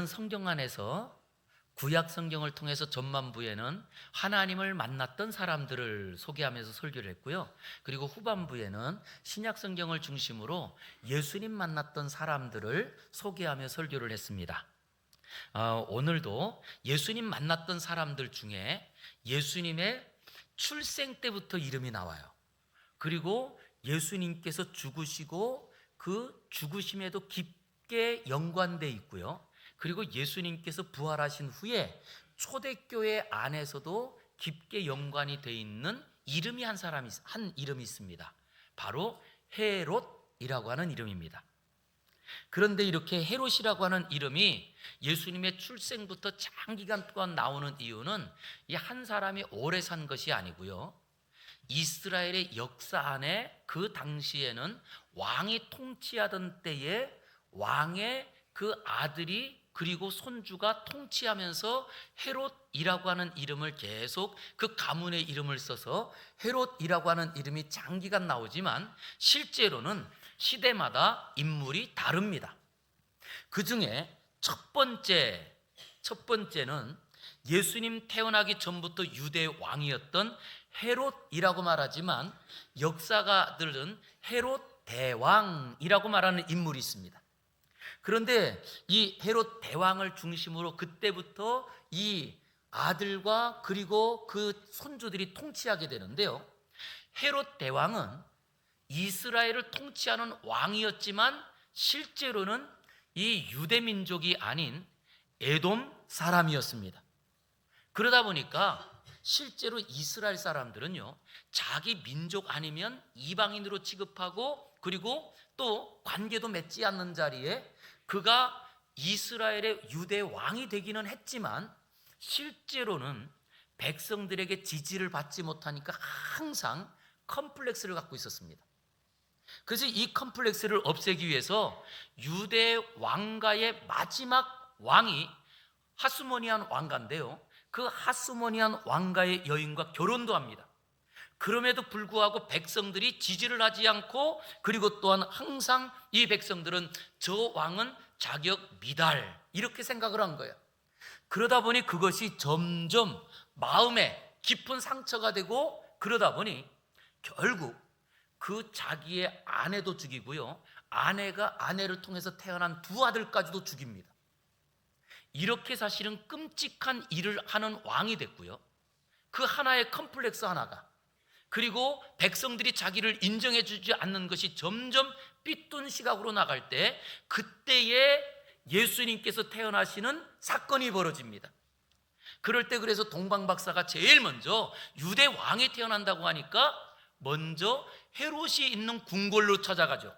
성경 안에서 구약 성경을 통해서 전반부에는 하나님을 만났던 사람들을 소개하면서 설교를 했고요. 그리고 후반부에는 신약 성경을 중심으로 예수님 만났던 사람들을 소개하며 설교를 했습니다. 오늘도 예수님 만났던 사람들 중에 예수님의 출생 때부터 이름이 나와요. 그리고 예수님께서 죽으시고 그 죽으심에도 깊게 연관되어 있고요. 그리고 예수님께서 부활하신 후에 초대교회 안에서도 깊게 연관이 되어 있는 이름이 한 이름이 있습니다. 바로 헤롯이라고 하는 이름입니다. 그런데 이렇게 헤롯이라고 하는 이름이 예수님의 출생부터 장기간 동안 나오는 이유는 이 한 사람이 오래 산 것이 아니고요. 이스라엘의 역사 안에 그 당시에는 왕이 통치하던 때에 왕의 그 아들이 그리고 손주가 통치하면서 헤롯이라고 하는 이름을 계속 그 가문의 이름을 써서 헤롯이라고 하는 이름이 장기간 나오지만 실제로는 시대마다 인물이 다릅니다. 그 중에 첫 번째는 예수님 태어나기 전부터 유대 왕이었던 헤롯이라고 말하지만 역사가들은 헤롯 대왕이라고 말하는 인물이 있습니다. 그런데 이 헤롯 대왕을 중심으로 그때부터 이 아들과 그리고 그 손주들이 통치하게 되는데요. 헤롯 대왕은 이스라엘을 통치하는 왕이었지만 실제로는 이 유대 민족이 아닌 에돔 사람이었습니다. 그러다 보니까 실제로 이스라엘 사람들은요, 자기 민족 아니면 이방인으로 취급하고 그리고 또 관계도 맺지 않는 자리에 그가 이스라엘의 유대 왕이 되기는 했지만 실제로는 백성들에게 지지를 받지 못하니까 항상 컴플렉스를 갖고 있었습니다. 그래서 이 컴플렉스를 없애기 위해서 유대 왕가의 마지막 왕이 하스모니안 왕가인데요, 그 하스모니안 왕가의 여인과 결혼도 합니다. 그럼에도 불구하고 백성들이 지지를 하지 않고 그리고 또한 항상 이 백성들은 저 왕은 자격 미달 이렇게 생각을 한 거예요. 그러다 보니 그것이 점점 마음에 깊은 상처가 되고 그러다 보니 결국 그 자기의 아내도 죽이고요, 아내가 아내를 통해서 태어난 두 아들까지도 죽입니다. 이렇게 사실은 끔찍한 일을 하는 왕이 됐고요. 그 하나의 컴플렉스 하나가, 그리고 백성들이 자기를 인정해 주지 않는 것이 점점 삐뚤 시각으로 나갈 때 그때에 예수님께서 태어나시는 사건이 벌어집니다. 그럴 때 그래서 동방박사가 제일 먼저 유대 왕이 태어난다고 하니까 먼저 헤롯이 있는 궁궐로 찾아가죠.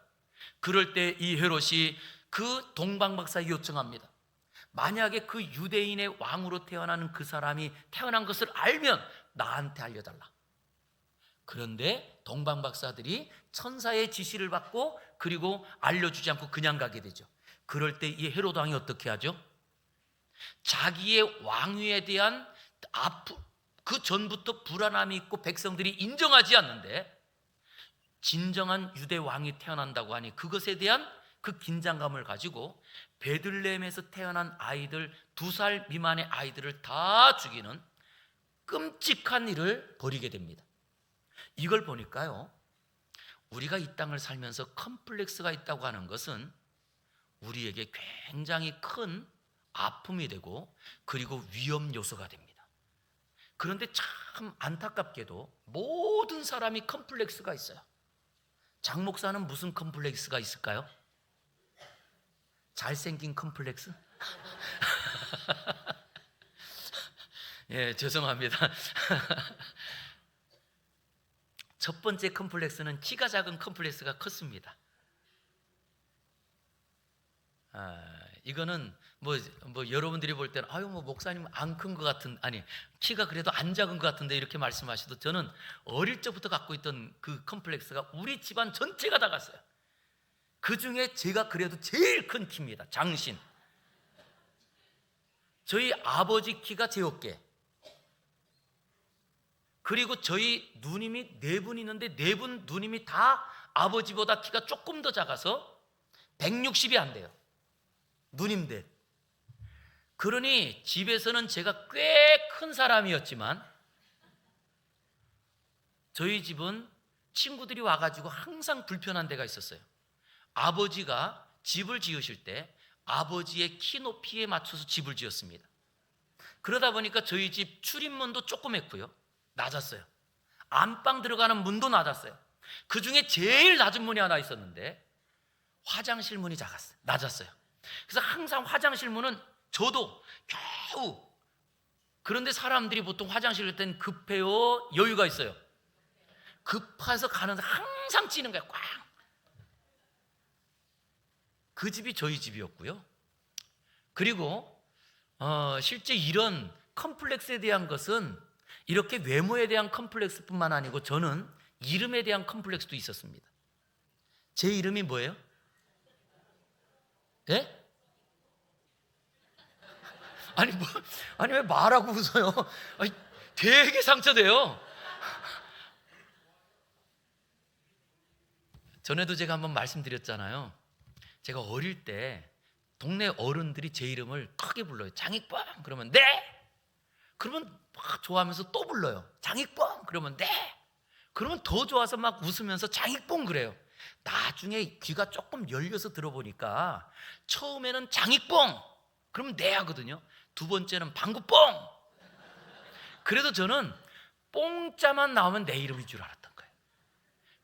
그럴 때 이 헤롯이 그 동방박사에게 요청합니다. 만약에 그 유대인의 왕으로 태어나는 그 사람이 태어난 것을 알면 나한테 알려달라. 그런데 동방박사들이 천사의 지시를 받고 그리고 알려주지 않고 그냥 가게 되죠. 그럴 때 이 헤롯 왕이 어떻게 하죠? 자기의 왕위에 대한 그 전부터 불안함이 있고 백성들이 인정하지 않는데 진정한 유대 왕이 태어난다고 하니 그것에 대한 그 긴장감을 가지고 베들레헴에서 태어난 아이들 2살 미만의 아이들을 다 죽이는 끔찍한 일을 벌이게 됩니다. 이걸 보니까요, 우리가 이 땅을 살면서 컴플렉스가 있다고 하는 것은 우리에게 굉장히 큰 아픔이 되고 그리고 위험 요소가 됩니다. 그런데 참 안타깝게도 모든 사람이 컴플렉스가 있어요. 장 목사는 무슨 컴플렉스가 있을까요? 잘생긴 컴플렉스? 예, 죄송합니다. 첫 번째 컴플렉스는 키가 작은 컴플렉스가 컸습니다. 이거는 뭐 여러분들이 볼 때는 목사님 안 큰 것 같은, 아니 키가 그래도 안 작은 것 같은데 이렇게 말씀하셔도 저는 어릴 적부터 갖고 있던 그 컴플렉스가 우리 집안 전체가 다 갔어요. 그 중에 제가 그래도 제일 큰 키입니다. 장신. 저희 아버지 키가 제 어깨. 그리고 저희 누님이 4분 있는데 4분 누님이 다 아버지보다 키가 조금 더 작아서 160이 안 돼요. 누님들. 그러니 집에서는 제가 꽤 큰 사람이었지만 저희 집은 친구들이 와가지고 항상 불편한 데가 있었어요. 아버지가 집을 지으실 때 아버지의 키 높이에 맞춰서 집을 지었습니다. 그러다 보니까 저희 집 출입문도 조그맸고요, 낮았어요. 안방 들어가는 문도 낮았어요. 그 중에 제일 낮은 문이 하나 있었는데 화장실 문이 낮았어요. 그래서 항상 화장실 문은 저도 겨우, 그런데 사람들이 보통 화장실 갈 때는 급해요, 여유가 있어요? 급해서 가는데 항상 찌는 거예요, 꽉. 그 집이 저희 집이었고요. 그리고 실제 이런 컴플렉스에 대한 것은 이렇게 외모에 대한 컴플렉스뿐만 아니고 저는 이름에 대한 컴플렉스도 있었습니다. 제 이름이 뭐예요? 예? 아니 왜 말하고 웃어요? 아니, 되게 상처돼요. 전에도 제가 한번 말씀드렸잖아요. 제가 어릴 때 동네 어른들이 제 이름을 크게 불러요. 장익봉 그러면 네. 그러면 막 좋아하면서 또 불러요. 장익봉 그러면 네. 그러면 더 좋아서 막 웃으면서 장익봉 그래요. 나중에 귀가 조금 열려서 들어보니까 처음에는 장익봉 그러면 네 하거든요. 두 번째는 방구뽕. 그래도 저는 뽕자만 나오면 내 이름인 줄 알았던 거예요.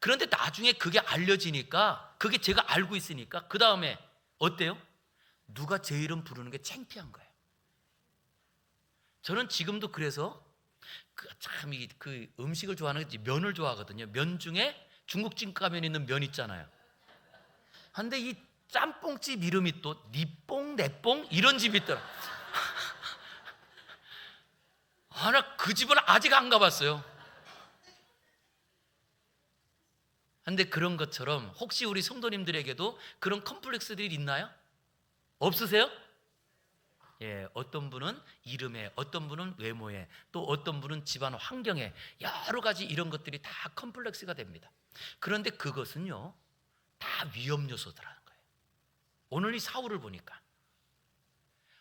그런데 나중에 그게 알려지니까, 그게 제가 알고 있으니까 그 다음에 어때요? 누가 제 이름 부르는 게 창피한 거예요. 저는 지금도 그래서 참 그 음식을 좋아하는 게 면을 좋아하거든요. 면 중에 중국집 가면 있는 면 있잖아요. 근데 이 짬뽕집 이름이 또 니뽕 내뽕 이런 집이 있더라. 나 그 집은 아직 안 가봤어요. 근데 그런 것처럼 혹시 우리 성도님들에게도 그런 컴플렉스들이 있나요? 없으세요? 예, 어떤 분은 이름에, 어떤 분은 외모에, 또 어떤 분은 집안 환경에, 여러 가지 이런 것들이 다 컴플렉스가 됩니다. 그런데 그것은요, 다 위험 요소들하는 거예요. 오늘 이 사울을 보니까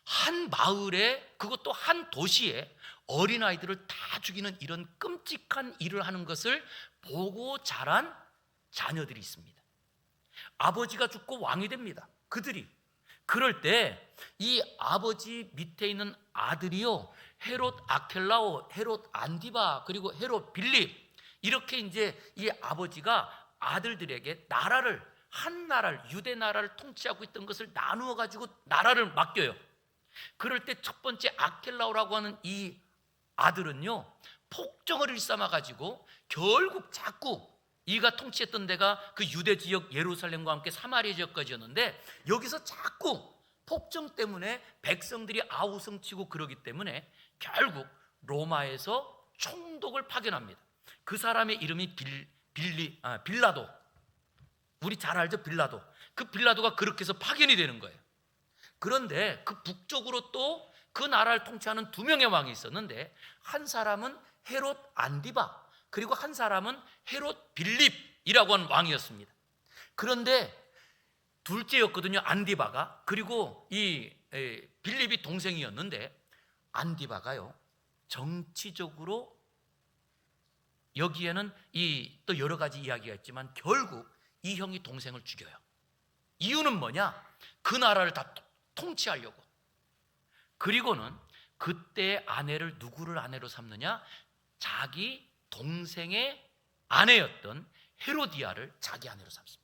한 마을에, 그것도 한 도시에 어린아이들을 다 죽이는 이런 끔찍한 일을 하는 것을 보고 자란 자녀들이 있습니다. 아버지가 죽고 왕이 됩니다. 그들이. 그럴 때 이 아버지 밑에 있는 아들이요, 헤롯 아켈라오, 헤롯 안디바, 그리고 헤롯 빌립, 이렇게 이제 이 아버지가 아들들에게 나라를, 한 나라를, 유대 나라를 통치하고 있던 것을 나누어 가지고 나라를 맡겨요. 그럴 때 첫 번째 아켈라오라고 하는 이 아들은요, 폭정을 일삼아 가지고 결국 자꾸, 이가 통치했던 데가 그 유대 지역 예루살렘과 함께 사마리아 지역까지였는데, 여기서 자꾸 폭정 때문에 백성들이 아우성치고 그러기 때문에 결국 로마에서 총독을 파견합니다. 그 사람의 이름이 빌라도. 우리 잘 알죠, 빌라도. 그 빌라도가 그렇게 해서 파견이 되는 거예요. 그런데 그 북쪽으로 또 그 나라를 통치하는 두 명의 왕이 있었는데, 한 사람은 헤롯 안디바, 그리고 한 사람은 헤롯 빌립이라고 하는 왕이었습니다. 그런데 둘째였거든요, 안디바가. 그리고 이 빌립이 동생이었는데, 안디바가요, 정치적으로 여기에는 또 여러 가지 이야기가 있지만 결국 이 형이 동생을 죽여요. 이유는 뭐냐? 그 나라를 다 통치하려고. 그리고는 그때 아내를 누구를 아내로 삼느냐? 자기 동생의 아내였던 헤로디아를 자기 아내로 삼습니다.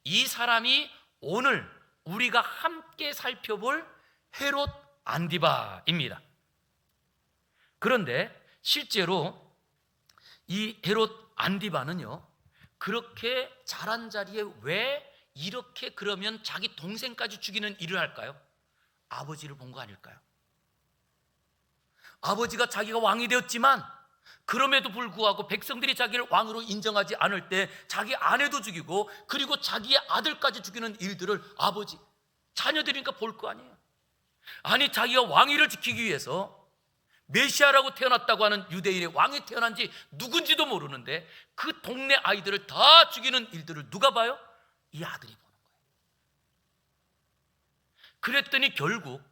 이 사람이 오늘 우리가 함께 살펴볼 헤롯 안디바입니다. 그런데 실제로 이 헤롯 안디바는요, 그렇게 잘한 자리에 왜 이렇게 그러면 자기 동생까지 죽이는 일을 할까요? 아버지를 본 거 아닐까요? 아버지가 자기가 왕이 되었지만 그럼에도 불구하고 백성들이 자기를 왕으로 인정하지 않을 때 자기 아내도 죽이고, 그리고 자기의 아들까지 죽이는 일들을 아버지, 자녀들이니까 볼 거 아니에요. 아니, 자기가 왕위를 지키기 위해서 메시아라고 태어났다고 하는 유대인의 왕이 태어난지 누군지도 모르는데 그 동네 아이들을 다 죽이는 일들을 누가 봐요? 이 아들이 보는 거예요. 그랬더니 결국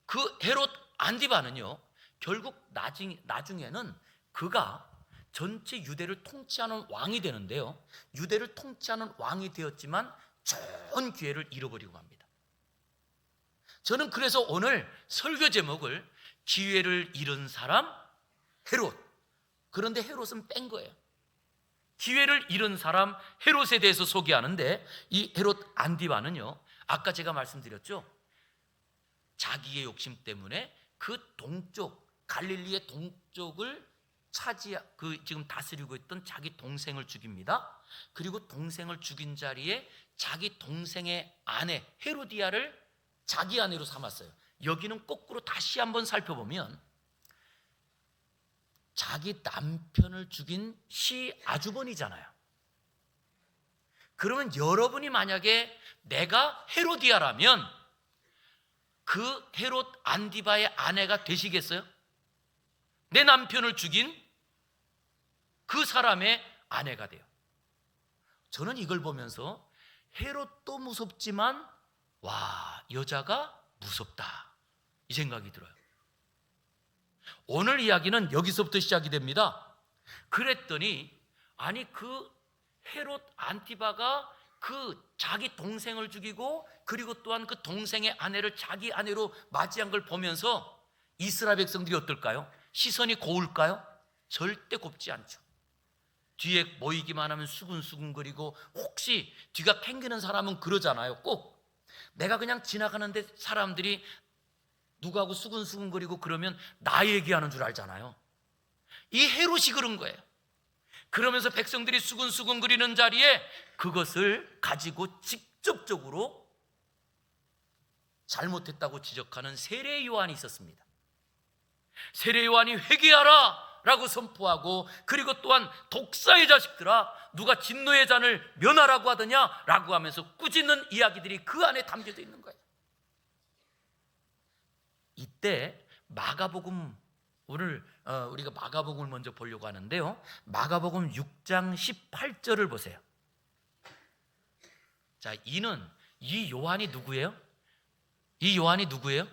그 헤롯 안디바는요, 결국 나중에는 그가 전체 유대를 통치하는 왕이 되는데요, 유대를 통치하는 왕이 되었지만 좋은 기회를 잃어버리고 맙니다. 저는 그래서 오늘 설교 제목을 기회를 잃은 사람 헤롯, 그런데 헤롯은 뺀 거예요. 기회를 잃은 사람 헤롯에 대해서 소개하는데, 이 헤롯 안디바는요, 아까 제가 말씀드렸죠, 자기의 욕심 때문에 그 동쪽, 갈릴리의 동쪽을 지금 다스리고 있던 자기 동생을 죽입니다. 그리고 동생을 죽인 자리에 자기 동생의 아내 헤로디아를 자기 아내로 삼았어요. 여기는 거꾸로 다시 한번 살펴보면 자기 남편을 죽인 시아주버니잖아요. 그러면 여러분이 만약에 내가 헤로디아라면 그 헤롯 안디바의 아내가 되시겠어요? 내 남편을 죽인 그 사람의 아내가 돼요. 저는 이걸 보면서 헤롯도 무섭지만 와, 여자가 무섭다, 이 생각이 들어요. 오늘 이야기는 여기서부터 시작이 됩니다. 그랬더니 아니 그 헤롯 안티바가 그 자기 동생을 죽이고 그리고 또한 그 동생의 아내를 자기 아내로 맞이한 걸 보면서 이스라엘 백성들이 어떨까요? 시선이 고울까요? 절대 곱지 않죠. 뒤에 모이기만 하면 수근수근거리고, 혹시 뒤가 캥기는 사람은 그러잖아요. 꼭 내가 그냥 지나가는데 사람들이 누구하고 수근수근거리고 그러면 나 얘기하는 줄 알잖아요. 이 헤롯이 그런 거예요. 그러면서 백성들이 수근수근거리는 자리에 그것을 가지고 직접적으로 잘못했다고 지적하는 세례 요한이 있었습니다. 세례 요한이 회개하라 라고 선포하고, 그리고 또한 독사의 자식들아 누가 진노의 잔을 면하라고 하더냐 라고 하면서 꾸짖는 이야기들이 그 안에 담겨져 있는 거예요. 이때 마가복음, 오늘 우리가 마가복음을 먼저 보려고 하는데요, 마가복음 6장 18절을 보세요. 자, 이 요한이 누구예요? 이 요한이 누구예요?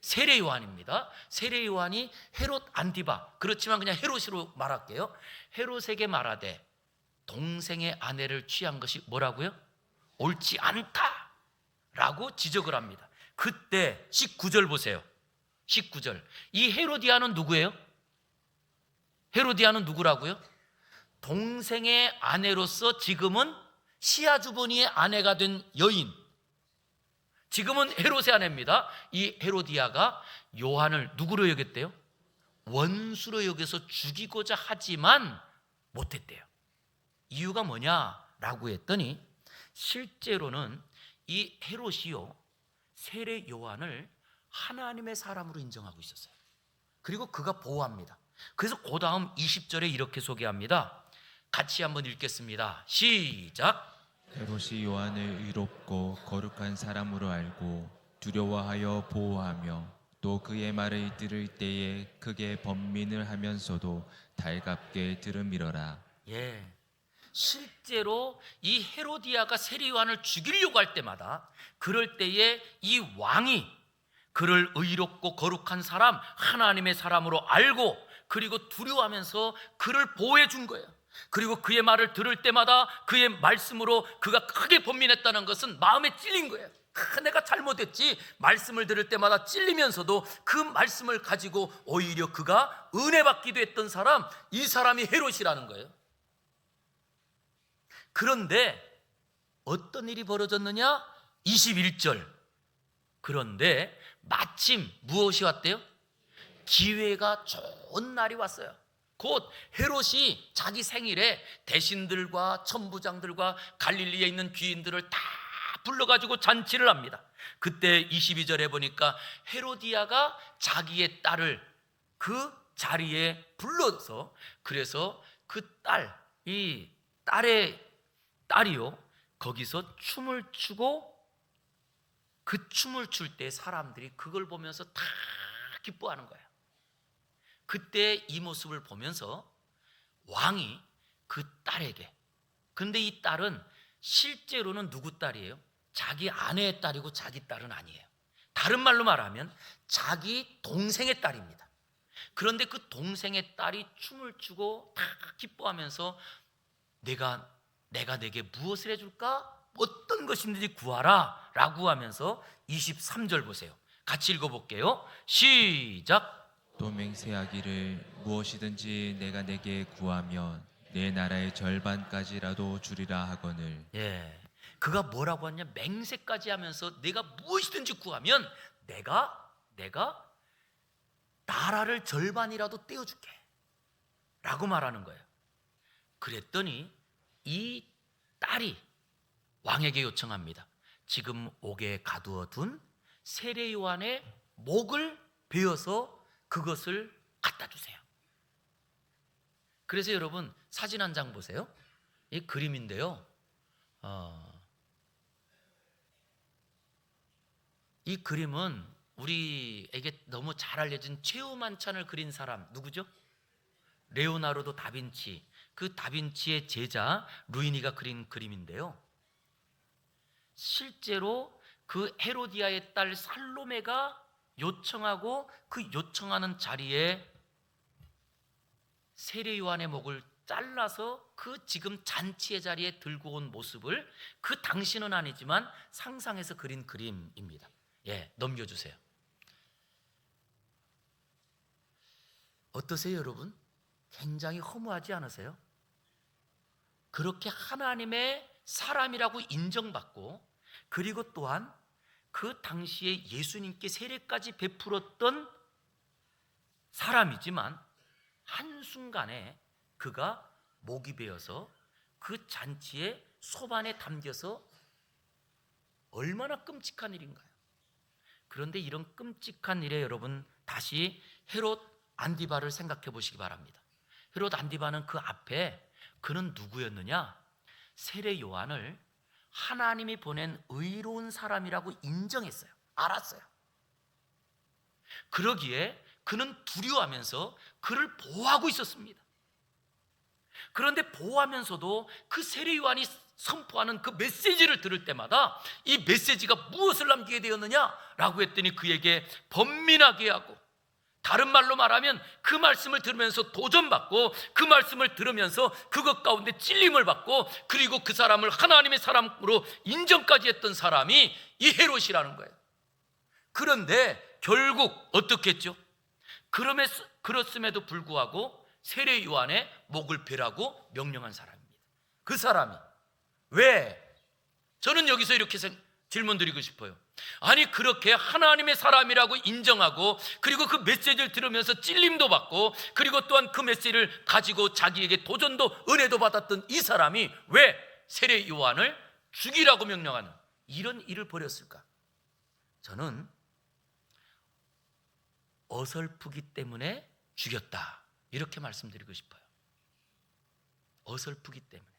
세례 요한입니다. 세례 요한이 헤롯 안디바, 그렇지만 그냥 헤롯으로 말할게요. 헤롯에게 말하되 동생의 아내를 취한 것이 뭐라고요? 옳지 않다 라고 지적을 합니다. 그때 19절 보세요. 19절, 이 헤로디아는 누구예요? 헤로디아는 누구라고요? 동생의 아내로서 지금은 시아주버니의 아내가 된 여인, 지금은 헤롯의 아내입니다. 이 헤로디아가 요한을 누구로 여겼대요? 원수로 여겨서 죽이고자 하지만 못했대요. 이유가 뭐냐라고 했더니, 실제로는 이 헤롯이요, 세례 요한을 하나님의 사람으로 인정하고 있었어요. 그리고 그가 보호합니다. 그래서 그 다음 20절에 이렇게 소개합니다. 같이 한번 읽겠습니다. 시작. 헤롯이 요한을 의롭고 거룩한 사람으로 알고 두려워하여 보호하며 또 그의 말을 들을 때에 크게 번민을 하면서도 달갑게 들으미러라. 예, 실제로 이 헤로디아가 세례 요한을 죽이려고 할 때마다, 그럴 때에 이 왕이 그를 의롭고 거룩한 사람, 하나님의 사람으로 알고 그리고 두려워하면서 그를 보호해 준 거예요. 그리고 그의 말을 들을 때마다 그의 말씀으로 그가 크게 번민했다는 것은 마음에 찔린 거예요. 내가 잘못했지. 말씀을 들을 때마다 찔리면서도 그 말씀을 가지고 오히려 그가 은혜 받기도 했던 사람, 이 사람이 헤롯이라는 거예요. 그런데 어떤 일이 벌어졌느냐? 21절. 그런데 마침 무엇이 왔대요? 기회가 좋은 날이 왔어요. 곧 헤롯이 자기 생일에 대신들과 천부장들과 갈릴리에 있는 귀인들을 다 불러가지고 잔치를 합니다. 그때 22절에 보니까 헤로디아가 자기의 딸을 그 자리에 불러서, 그래서 그 이 딸의 딸이요, 거기서 춤을 추고, 그 춤을 출 때 사람들이 그걸 보면서 다 기뻐하는 거예요. 그때 이 모습을 보면서 왕이 그 딸에게, 근데 이 딸은 실제로는 누구 딸이에요? 자기 아내의 딸이고 자기 딸은 아니에요. 다른 말로 말하면 자기 동생의 딸입니다. 그런데 그 동생의 딸이 춤을 추고 다 기뻐하면서 내가 내게 무엇을 해줄까? 어떤 것이든지 구하라 라고 하면서 23절 보세요. 같이 읽어볼게요. 시작. 또 맹세하기를 무엇이든지 내가 내게 구하면 내 나라의 절반까지라도 주리라 하거늘. 예, 그가 뭐라고 하냐? 맹세까지 하면서 내가 무엇이든지 구하면 내가 나라를 절반이라도 떼어줄게 라고 말하는 거예요. 그랬더니 이 딸이 왕에게 요청합니다. 지금 옥에 가두어둔 세례 요한의 목을 베어서 그것을 갖다 주세요. 그래서 여러분 사진 한 장 보세요. 이 그림인데요. 이 그림은 우리에게 너무 잘 알려진 최후만찬을 그린 사람 누구죠? 레오나르도 다빈치. 그 다빈치의 제자 루이니가 그린 그림인데요. 실제로 그 헤로디아의 딸 살로메가 요청하고 그 요청하는 자리에 세례 요한의 목을 잘라서 그 지금 잔치의 자리에 들고 온 모습을 그 당시는 아니지만 상상해서 그린 그림입니다. 예, 넘겨주세요. 어떠세요, 여러분? 굉장히 허무하지 않으세요? 그렇게 하나님의 사람이라고 인정받고 그리고 또한 그 당시에 예수님께 세례까지 베풀었던 사람이지만 한순간에 그가 목이 베어서 그 잔치의 소반에 담겨서 얼마나 끔찍한 일인가요? 그런데 이런 끔찍한 일에 여러분 다시 헤롯 안디바를 생각해 보시기 바랍니다. 헤롯 안디바는 그 앞에 그는 누구였느냐? 세례 요한을 하나님이 보낸 의로운 사람이라고 인정했어요. 알았어요. 그러기에 그는 두려워하면서 그를 보호하고 있었습니다. 그런데 보호하면서도 그 세례 요한이 선포하는 그 메시지를 들을 때마다 이 메시지가 무엇을 남기게 되었느냐라고 했더니 그에게 번민하게 하고, 다른 말로 말하면 그 말씀을 들으면서 도전받고 그 말씀을 들으면서 그것 가운데 찔림을 받고 그리고 그 사람을 하나님의 사람으로 인정까지 했던 사람이 이 헤롯이라는 거예요. 그런데 결국 어떻게 했죠? 그렇음에도 불구하고 세례 요한의 목을 베라고 명령한 사람입니다. 그 사람이 왜? 저는 여기서 이렇게 질문 드리고 싶어요. 아니 그렇게 하나님의 사람이라고 인정하고 그리고 그 메시지를 들으면서 찔림도 받고 그리고 또한 그 메시지를 가지고 자기에게 도전도 은혜도 받았던 이 사람이 왜 세례 요한을 죽이라고 명령하는 이런 일을 벌였을까? 저는 어설프기 때문에 죽였다 이렇게 말씀드리고 싶어요. 어설프기 때문에.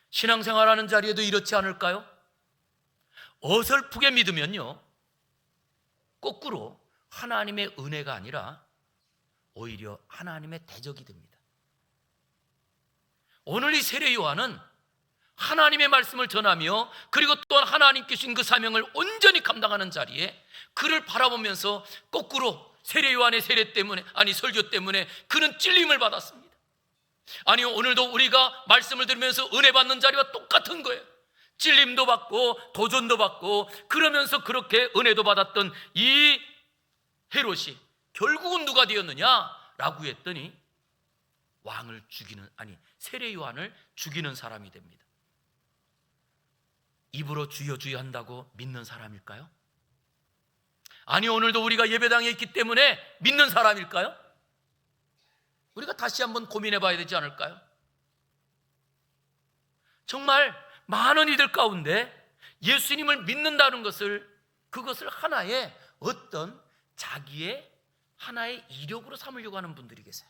신앙생활하는 자리에도 이렇지 않을까요? 어설프게 믿으면요 거꾸로 하나님의 은혜가 아니라 오히려 하나님의 대적이 됩니다. 오늘 이 세례 요한은 하나님의 말씀을 전하며 그리고 또한 하나님께 주신 그 사명을 온전히 감당하는 자리에 그를 바라보면서 거꾸로 세례 요한의 세례 때문에 설교 때문에 그는 찔림을 받았습니다. 아니 오늘도 우리가 말씀을 들으면서 은혜 받는 자리와 똑같은 거예요. 찔림도 받고 도전도 받고 그러면서 그렇게 은혜도 받았던 이 헤롯이 결국은 누가 되었느냐라고 했더니 왕을 죽이는 세례 요한을 죽이는 사람이 됩니다. 입으로 주여 주여 한다고 믿는 사람일까요? 아니 오늘도 우리가 예배당에 있기 때문에 믿는 사람일까요? 우리가 다시 한번 고민해 봐야 되지 않을까요? 정말 많은 이들 가운데 예수님을 믿는다는 그것을 하나의 어떤 자기의 하나의 이력으로 삼으려고 하는 분들이 계세요.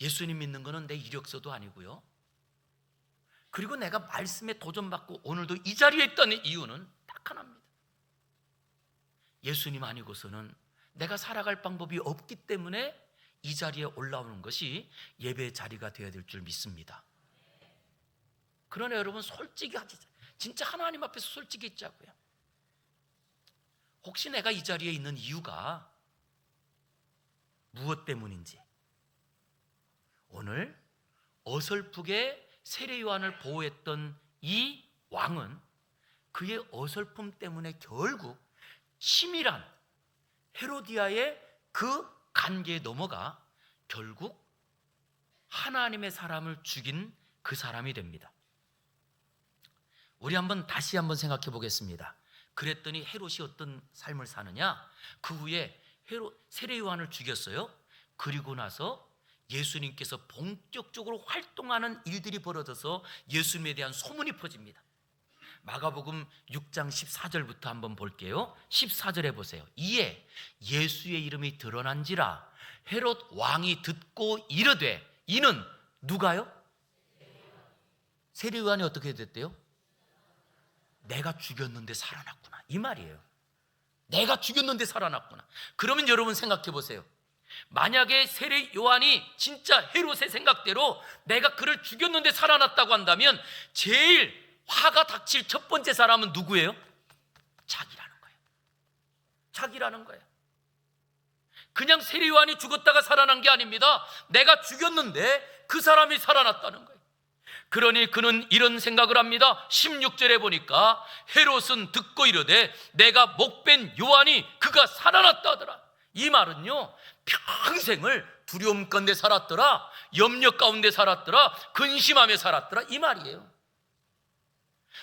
예수님 믿는 것은 내 이력서도 아니고요. 그리고 내가 말씀에 도전받고 오늘도 이 자리에 있다는 이유는 딱 하나입니다. 예수님 아니고서는 내가 살아갈 방법이 없기 때문에 이 자리에 올라오는 것이 예배의 자리가 되어야 될 줄 믿습니다. 그러나 여러분 솔직히 하지, 진짜 하나님 앞에서 솔직히 있자고요. 혹시 내가 이 자리에 있는 이유가 무엇 때문인지, 오늘 어설프게 세례 요한을 보호했던 이 왕은 그의 어설픔 때문에 결국 치밀한 헤로디아의 그 관계에 넘어가 결국 하나님의 사람을 죽인 그 사람이 됩니다. 우리 다시 한번 생각해 보겠습니다. 그랬더니 헤롯이 어떤 삶을 사느냐? 그 후에 세례 요한을 죽였어요. 그리고 나서 예수님께서 본격적으로 활동하는 일들이 벌어져서 예수님에 대한 소문이 퍼집니다. 마가복음 6장 14절부터 한번 볼게요. 14절에 보세요. 이에 예수의 이름이 드러난지라 헤롯 왕이 듣고 이르되, 이는 누가요? 세례 요한이 어떻게 됐대요? 내가 죽였는데 살아났구나, 이 말이에요. 내가 죽였는데 살아났구나. 그러면 여러분 생각해 보세요. 만약에 세례 요한이 진짜 헤롯의 생각대로 내가 그를 죽였는데 살아났다고 한다면 제일 화가 닥칠 첫 번째 사람은 누구예요? 자기라는 거예요. 자기라는 거예요. 그냥 세례 요한이 죽었다가 살아난 게 아닙니다. 내가 죽였는데 그 사람이 살아났다는 거예요. 그러니 그는 이런 생각을 합니다. 16절에 보니까 헤롯은 듣고 이르되 내가 목벤 요한이 그가 살아났다 하더라. 이 말은요, 평생을 두려움 가운데 살았더라, 염려 가운데 살았더라, 근심하며 살았더라, 이 말이에요.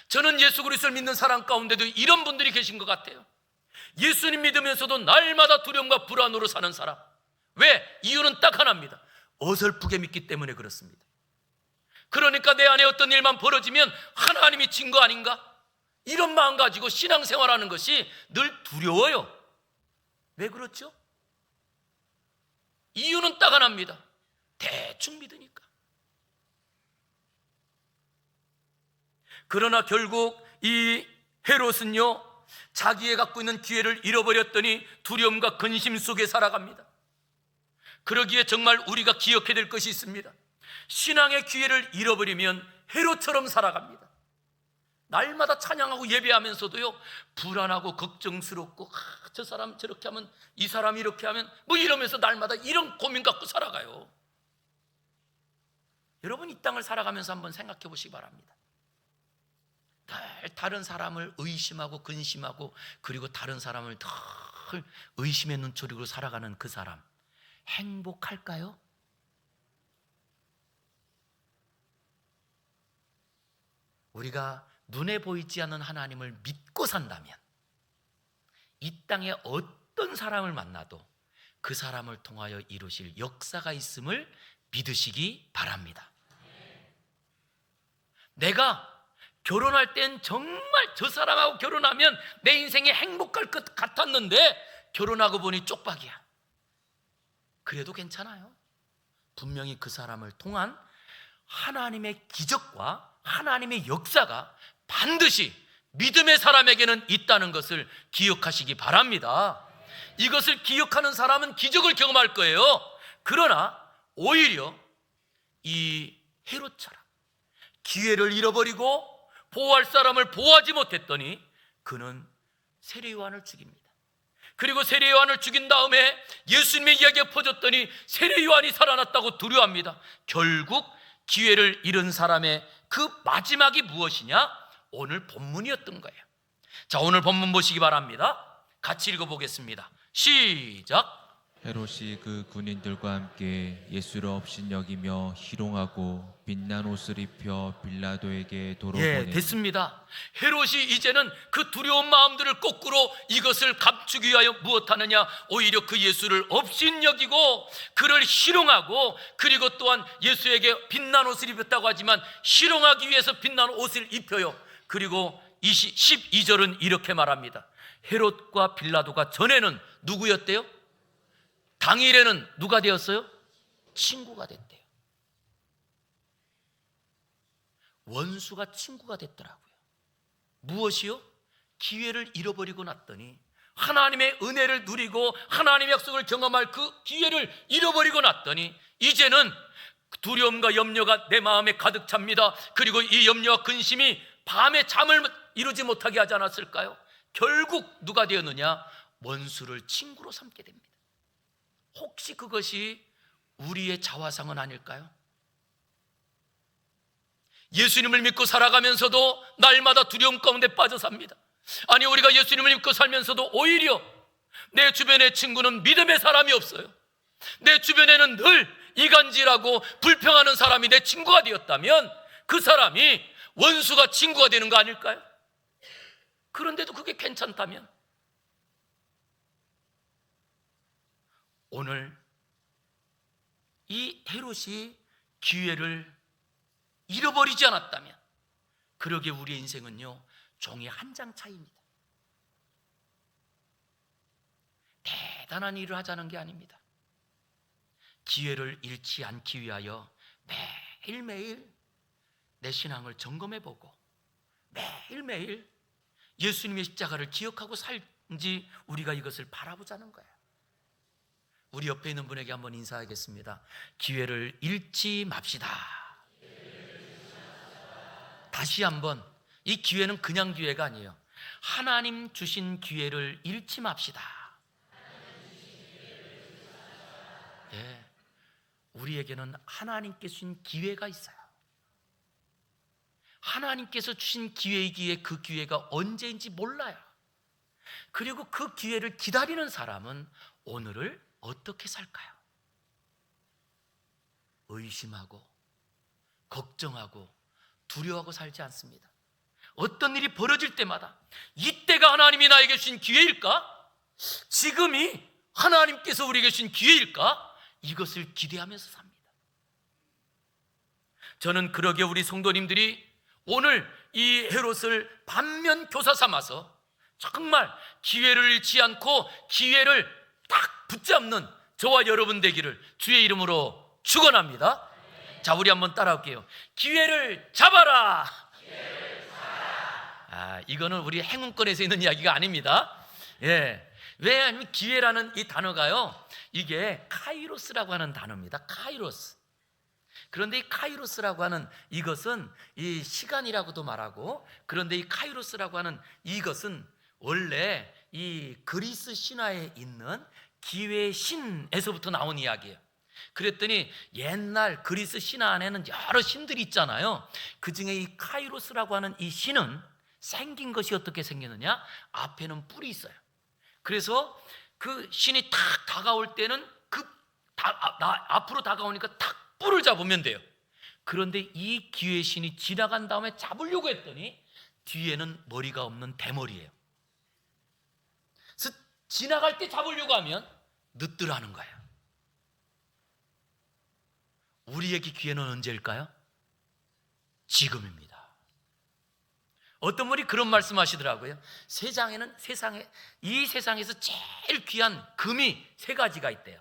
저는 예수 그리스도를 믿는 사람 가운데도 이런 분들이 계신 것 같아요. 예수님 믿으면서도 날마다 두려움과 불안으로 사는 사람. 왜? 이유는 딱 하나입니다. 어설프게 믿기 때문에 그렇습니다. 그러니까 내 안에 어떤 일만 벌어지면 하나님이 진 거 아닌가? 이런 마음 가지고 신앙생활하는 것이 늘 두려워요. 왜 그렇죠? 이유는 딱 하나입니다. 대충 믿으니까. 그러나 결국 이 헤롯은요, 자기의 갖고 있는 기회를 잃어버렸더니 두려움과 근심 속에 살아갑니다. 그러기에 정말 우리가 기억해야 될 것이 있습니다. 신앙의 기회를 잃어버리면 헤롯처럼 살아갑니다. 날마다 찬양하고 예배하면서도요, 불안하고 걱정스럽고, 저 사람 저렇게 하면, 이 사람이 이렇게 하면, 이러면서 날마다 이런 고민 갖고 살아가요. 여러분, 이 땅을 살아가면서 한번 생각해 보시기 바랍니다. 다른 사람을 의심하고 근심하고, 그리고 다른 사람을 늘 의심의 눈초리로 살아가는 그 사람, 행복할까요? 우리가 눈에 보이지 않는 하나님을 믿고 산다면 이 땅에 어떤 사람을 만나도 그 사람을 통하여 이루실 역사가 있음을 믿으시기 바랍니다. 내가 결혼할 땐 정말 저 사람하고 결혼하면 내 인생이 행복할 것 같았는데 결혼하고 보니 쪽박이야. 그래도 괜찮아요. 분명히 그 사람을 통한 하나님의 기적과 하나님의 역사가 반드시 믿음의 사람에게는 있다는 것을 기억하시기 바랍니다. 이것을 기억하는 사람은 기적을 경험할 거예요. 그러나 오히려 이 헤롯처럼 기회를 잃어버리고 보호할 사람을 보호하지 못했더니 그는 세례 요한을 죽입니다. 그리고 세례 요한을 죽인 다음에 예수님의 이야기가 퍼졌더니 세례 요한이 살아났다고 두려워합니다. 결국 기회를 잃은 사람의 그 마지막이 무엇이냐? 오늘 본문이었던 거예요. 자, 오늘 본문 보시기 바랍니다. 같이 읽어보겠습니다. 시작. 헤롯이 그 군인들과 함께 예수를 업신여기며 희롱하고 빛난 옷을 입혀 빌라도에게 도로 보내니 됐습니다. 헤롯이 이제는 그 두려운 마음들을 거꾸로 이것을 감추기 위하여 무엇하느냐? 오히려 그 예수를 업신여기고 그를 희롱하고, 그리고 또한 예수에게 빛난 옷을 입혔다고 하지만 희롱하기 위해서 빛난 옷을 입혀요. 그리고 12절은 이렇게 말합니다. 헤롯과 빌라도가 전에는 누구였대요? 당일에는 누가 되었어요? 친구가 됐대요. 원수가 친구가 됐더라고요. 무엇이요? 기회를 잃어버리고 났더니, 하나님의 은혜를 누리고 하나님의 약속을 경험할 그 기회를 잃어버리고 났더니 이제는 두려움과 염려가 내 마음에 가득 찹니다. 그리고 이 염려와 근심이 밤에 잠을 이루지 못하게 하지 않았을까요? 결국 누가 되었느냐? 원수를 친구로 삼게 됩니다. 혹시 그것이 우리의 자화상은 아닐까요? 예수님을 믿고 살아가면서도 날마다 두려움 가운데 빠져 삽니다. 아니, 우리가 예수님을 믿고 살면서도 오히려 내 주변의 친구는 믿음의 사람이 없어요. 내 주변에는 늘 이간질하고 불평하는 사람이 내 친구가 되었다면 그 사람이 원수가 친구가 되는 거 아닐까요? 그런데도 그게 괜찮다면 오늘 이 헤롯이 기회를 잃어버리지 않았다면 그러게 우리의 인생은요, 종이 한 장 차이입니다. 대단한 일을 하자는 게 아닙니다. 기회를 잃지 않기 위하여 매일매일 내 신앙을 점검해보고 매일매일 예수님의 십자가를 기억하고 살지 우리가 이것을 바라보자는 거예요. 우리 옆에 있는 분에게 한번 인사하겠습니다. 기회를 잃지 맙시다. 다시 한번, 이 기회는 그냥 기회가 아니에요. 하나님 주신 기회를 잃지 맙시다. 예, 우리에게는 하나님께 주신 기회가 있어요. 하나님께서 주신 기회이기에 그 기회가 언제인지 몰라요. 그리고 그 기회를 기다리는 사람은 오늘을 어떻게 살까요? 의심하고 걱정하고 두려워하고 살지 않습니다. 어떤 일이 벌어질 때마다 이때가 하나님이 나에게 주신 기회일까? 지금이 하나님께서 우리에게 주신 기회일까? 이것을 기대하면서 삽니다. 저는 그러게 우리 성도님들이 오늘 이 헤롯을 반면 교사 삼아서 정말 기회를 잃지 않고 기회를 딱 붙잡는 저와 여러분 되기를 주의 이름으로 축원합니다. 자, 우리 한번 따라할게요. 기회를 잡아라. 이거는 우리 행운권에서 있는 이야기가 아닙니다. 예. 왜냐하면 기회라는 이 단어가요, 이게 카이로스라고 하는 단어입니다. 카이로스. 그런데 이 카이로스라고 하는 이것은 이 시간이라고도 말하고, 그런데 이 카이로스라고 하는 이것은 원래 이 그리스 신화에 있는 기회의 신에서부터 나온 이야기예요. 그랬더니 옛날 그리스 신화 안에는 여러 신들이 있잖아요. 그 중에 이 카이로스라고 하는 이 신은 생긴 것이 어떻게 생겼느냐? 앞에는 뿔이 있어요. 그래서 그 신이 탁 다가올 때는 앞으로 다가오니까 탁 뿔을 잡으면 돼요. 그런데 이 기회의 신이 지나간 다음에 잡으려고 했더니 뒤에는 머리가 없는 대머리예요. 그래서 지나갈 때 잡으려고 하면 늦더라는 거예요. 우리에게 기회는 언제일까요? 지금입니다. 어떤 분이 그런 말씀하시더라고요. 이 세상에서 제일 귀한 금이 3가지가 있대요.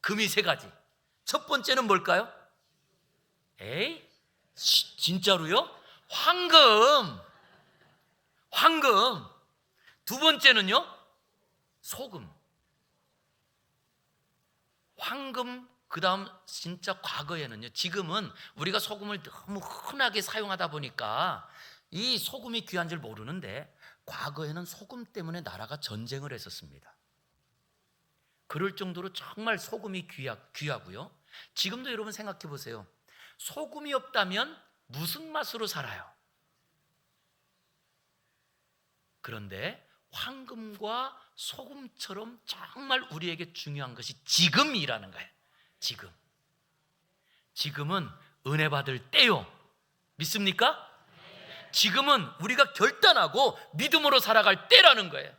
금이 3가지. 첫 번째는 뭘까요? 에이, 진짜로요? 황금. 두 번째는요? 소금. 황금, 그 다음 진짜 과거에는요, 지금은 우리가 소금을 너무 흔하게 사용하다 보니까 이 소금이 귀한 줄 모르는데 과거에는 소금 때문에 나라가 전쟁을 했었습니다. 그럴 정도로 정말 소금이 귀하고요. 지금도 여러분 생각해 보세요. 소금이 없다면 무슨 맛으로 살아요? 그런데 황금과 소금처럼 정말 우리에게 중요한 것이 지금이라는 거예요. 지금은 은혜 받을 때요. 믿습니까? 지금은 우리가 결단하고 믿음으로 살아갈 때라는 거예요.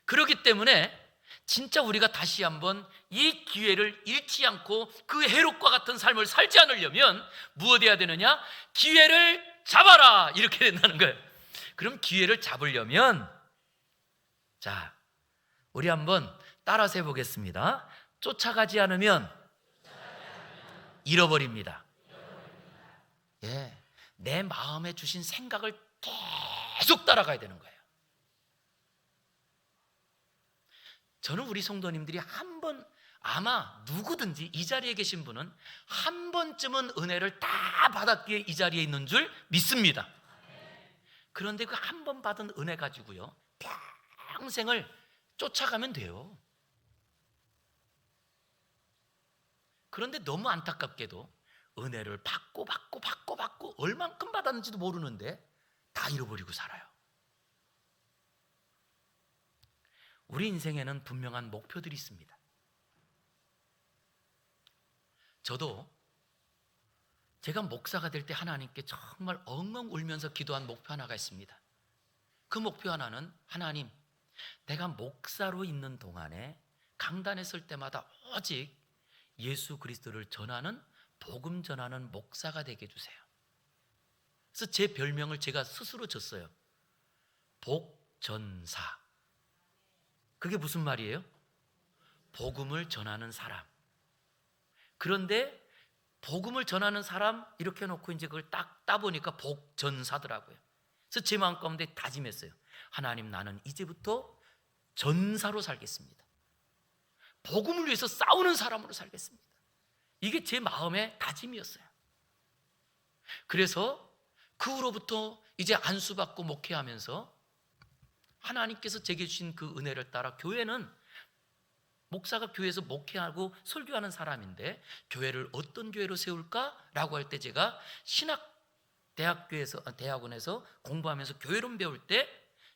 그렇기 때문에 진짜 우리가 다시 한번 이 기회를 잃지 않고 그 헤롯과 같은 삶을 살지 않으려면 무엇 해야 되느냐? 기회를 잡아라, 이렇게 된다는 거예요. 그럼 기회를 잡으려면, 자, 우리 한번 따라서 해보겠습니다. 쫓아가지 않으면 잃어버립니다. 예, 내 마음에 주신 생각을 계속 따라가야 되는 거예요. 저는 우리 성도님들이 한번, 아마 누구든지 이 자리에 계신 분은 한 번쯤은 은혜를 다 받았기에 이 자리에 있는 줄 믿습니다. 그런데 그 한 번 받은 은혜 가지고요, 평생을 쫓아가면 돼요. 그런데 너무 안타깝게도 은혜를 받고 얼만큼 받았는지도 모르는데 다 잃어버리고 살아요. 우리 인생에는 분명한 목표들이 있습니다. 저도 제가 목사가 될 때 하나님께 정말 엉엉 울면서 기도한 목표 하나가 있습니다. 그 목표 하나는, 하나님, 내가 목사로 있는 동안에 강단에 설 때마다 오직 예수 그리스도를 전하는, 복음 전하는 목사가 되게 해주세요. 그래서 제 별명을 제가 스스로 줬어요. 복전사. 그게 무슨 말이에요? 복음을 전하는 사람. 그런데 복음을 전하는 사람 이렇게 놓고 이제 그걸 딱 따보니까 복전사더라고요. 그래서 제 마음 가운데 다짐했어요. 하나님, 나는 이제부터 전사로 살겠습니다. 복음을 위해서 싸우는 사람으로 살겠습니다. 이게 제 마음의 다짐이었어요. 그래서 그 후로부터 이제 안수받고 목회하면서 하나님께서 제게 주신 그 은혜를 따라, 교회는 목사가 교회에서 목회하고 설교하는 사람인데 교회를 어떤 교회로 세울까라고 할 때, 제가 대학원에서 공부하면서 교회론 배울 때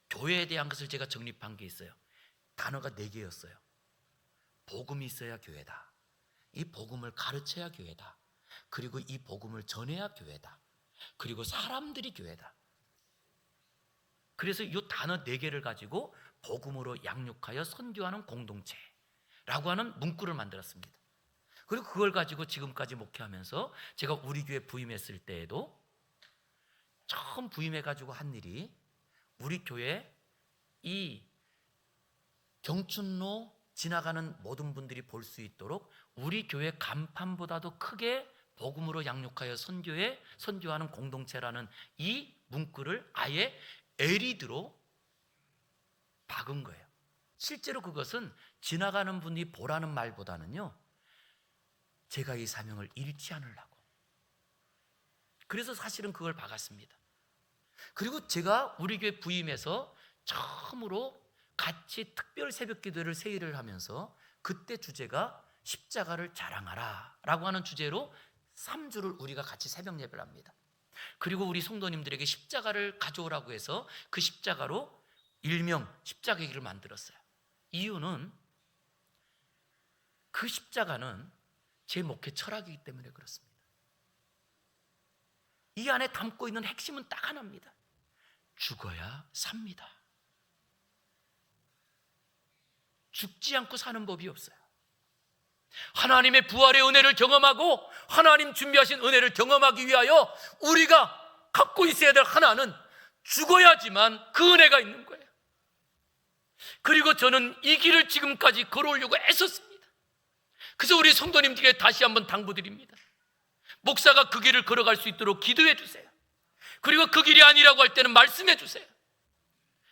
교회에 대한 것을 제가 정립한 게 있어요. 단어가 4개였어요. 복음이 있어야 교회다. 이 복음을 가르쳐야 교회다. 그리고 이 복음을 전해야 교회다. 그리고 사람들이 교회다. 그래서 이 단어 4개를 가지고 복음으로 양육하여 선교하는 공동체라고 하는 문구를 만들었습니다. 그리고 그걸 가지고 지금까지 목회하면서 제가 우리 교회 부임했을 때에도 처음 부임해가지고 한 일이, 우리 교회 이 경춘로 지나가는 모든 분들이 볼 수 있도록 우리 교회 간판보다도 크게 복음으로 양육하여 선교하는 공동체라는 이 문구를 아예 LED로 박은 거예요. 실제로 그것은 지나가는 분이 보라는 말보다는요, 제가 이 사명을 잃지 않으려고. 그래서 사실은 그걸 박았습니다. 그리고 제가 우리 교회 부임해서 처음으로 같이 특별 새벽 기도를 세일을 하면서, 그때 주제가 십자가를 자랑하라 라고 하는 주제로 3주를 우리가 같이 새벽 예배를 합니다. 그리고 우리 성도님들에게 십자가를 가져오라고 해서 그 십자가로 일명 십자가의 길을 만들었어요. 이유는 그 십자가는 제 목회 철학이기 때문에 그렇습니다. 이 안에 담고 있는 핵심은 딱 하나입니다. 죽어야 삽니다. 죽지 않고 사는 법이 없어요. 하나님의 부활의 은혜를 경험하고 하나님 준비하신 은혜를 경험하기 위하여 우리가 갖고 있어야 될 하나는 죽어야지만 그 은혜가 있는 거예요. 그리고 저는 이 길을 지금까지 걸어오려고 애썼습니다. 그래서 우리 성도님들에게 다시 한번 당부드립니다. 목사가 그 길을 걸어갈 수 있도록 기도해 주세요. 그리고 그 길이 아니라고 할 때는 말씀해 주세요.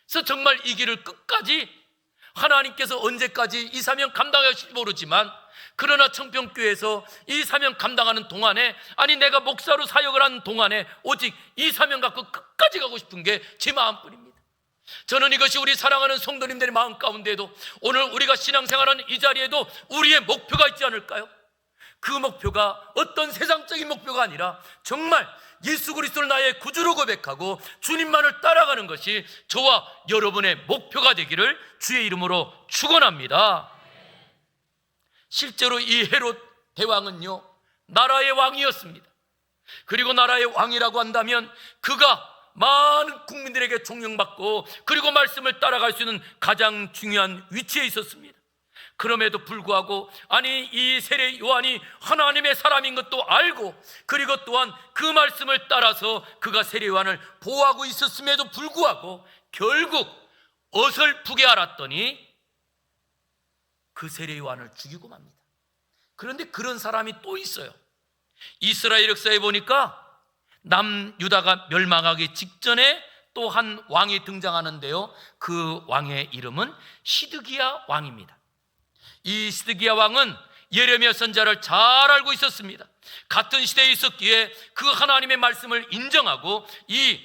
그래서 정말 이 길을 끝까지, 하나님께서 언제까지 이 사명 감당하실지 모르지만, 그러나 청평교회에서 이 사명 감당하는 동안에, 아니 내가 목사로 사역을 하는 동안에 오직 이 사명 갖고 끝까지 가고 싶은 게 제 마음뿐입니다. 저는 이것이 우리 사랑하는 성도님들의 마음 가운데에도, 오늘 우리가 신앙생활하는 이 자리에도 우리의 목표가 있지 않을까요? 그 목표가 어떤 세상적인 목표가 아니라 정말 예수 그리스도를 나의 구주로 고백하고 주님만을 따라가는 것이 저와 여러분의 목표가 되기를 주의 이름으로 축원합니다. 실제로 이 헤롯 대왕은요, 나라의 왕이었습니다. 그리고 나라의 왕이라고 한다면 그가 많은 국민들에게 존경받고 그리고 말씀을 따라갈 수 있는 가장 중요한 위치에 있었습니다. 그럼에도 불구하고, 아니 이 세례 요한이 하나님의 사람인 것도 알고, 그리고 또한 그 말씀을 따라서 그가 세례 요한을 보호하고 있었음에도 불구하고 결국 어설프게 알았더니 그 세례 요한을 죽이고 맙니다. 그런데 그런 사람이 또 있어요. 이스라엘 역사에 보니까 남유다가 멸망하기 직전에 또 한 왕이 등장하는데요, 그 왕의 이름은 시드기야 왕입니다. 이 시드기야 왕은 예레미야 선지자를 잘 알고 있었습니다. 같은 시대에 있었기에 그 하나님의 말씀을 인정하고 이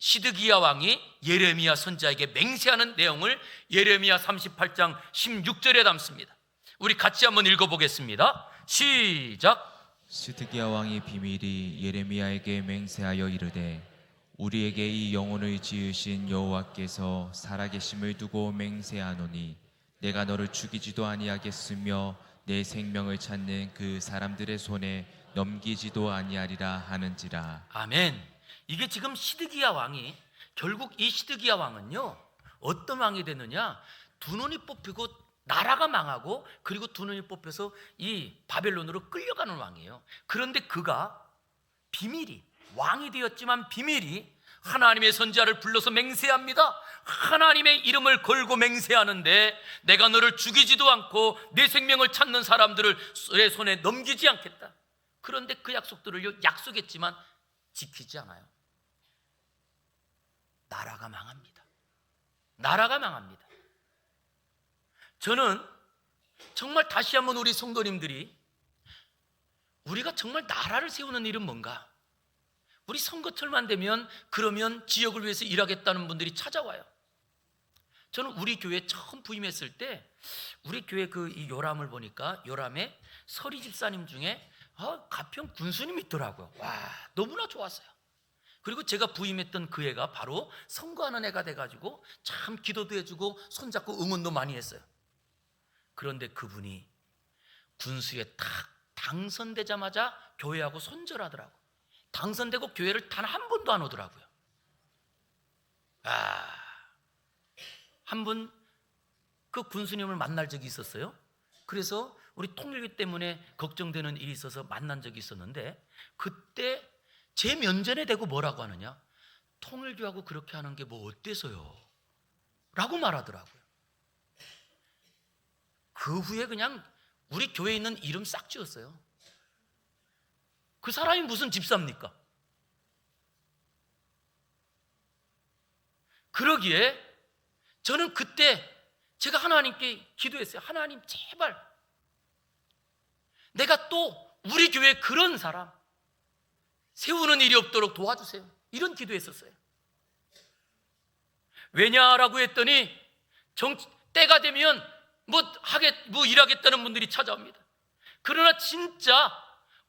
시드기야 왕이 예레미야 선지자에게 맹세하는 내용을 예레미야 38장 16절에 담습니다. 우리 같이 한번 읽어보겠습니다. 시작. 시드기야 왕의 비밀이 예레미야에게 맹세하여 이르되 우리에게 이 영혼을 지으신 여호와께서 살아계심을 두고 맹세하노니 내가 너를 죽이지도 아니하겠으며 내 생명을 찾는 그 사람들의 손에 넘기지도 아니하리라 하는지라. 아멘. 이게 지금 시드기야 왕이, 결국 이 시드기야 왕은요 어떤 왕이 됐느냐, 두 눈이 뽑히고 나라가 망하고 그리고 두 눈이 뽑혀서 이 바벨론으로 끌려가는 왕이에요. 그런데 그가 비밀이, 왕이 되었지만 비밀이 하나님의 선지자를 불러서 맹세합니다. 하나님의 이름을 걸고 맹세하는데 내가 너를 죽이지도 않고 내 생명을 찾는 사람들을 내 손에 넘기지 않겠다. 그런데 그 약속들을 약속했지만 지키지 않아요. 나라가 망합니다. 나라가 망합니다. 저는 정말 다시 한번 우리 성도님들이 우리가 정말 나라를 세우는 일은 뭔가? 우리 선거철만 되면 그러면 지역을 위해서 일하겠다는 분들이 찾아와요. 저는 우리 교회 처음 부임했을 때 우리 교회 이 요람을 보니까 요람에 서리 집사님 중에 가평 군수님이 있더라고요. 와, 너무나 좋았어요. 그리고 제가 부임했던 그 애가 바로 선거하는 애가 돼가지고 참 기도도 해주고 손잡고 응원도 많이 했어요. 그런데 그분이 군수에 딱 당선되자마자 교회하고 손절하더라고. 당선되고 교회를 단 한 번도 안 오더라고요. 한 분 그 군수님을 만날 적이 있었어요. 그래서 우리 통일교 때문에 걱정되는 일이 있어서 만난 적이 있었는데 그때 제 면전에 대고 뭐라고 하느냐, 통일교하고 그렇게 하는 게 뭐 어때서요? 라고 말하더라고요. 그 후에 그냥 우리 교회에 있는 이름 싹 지웠어요. 그 사람이 무슨 집사입니까? 그러기에 저는 그때 제가 하나님께 기도했어요. 하나님 제발 내가 또 우리 교회에 그런 사람 세우는 일이 없도록 도와주세요. 이런 기도했었어요. 왜냐라고 했더니 때가 되면 뭐 일하겠다는 분들이 찾아옵니다. 그러나 진짜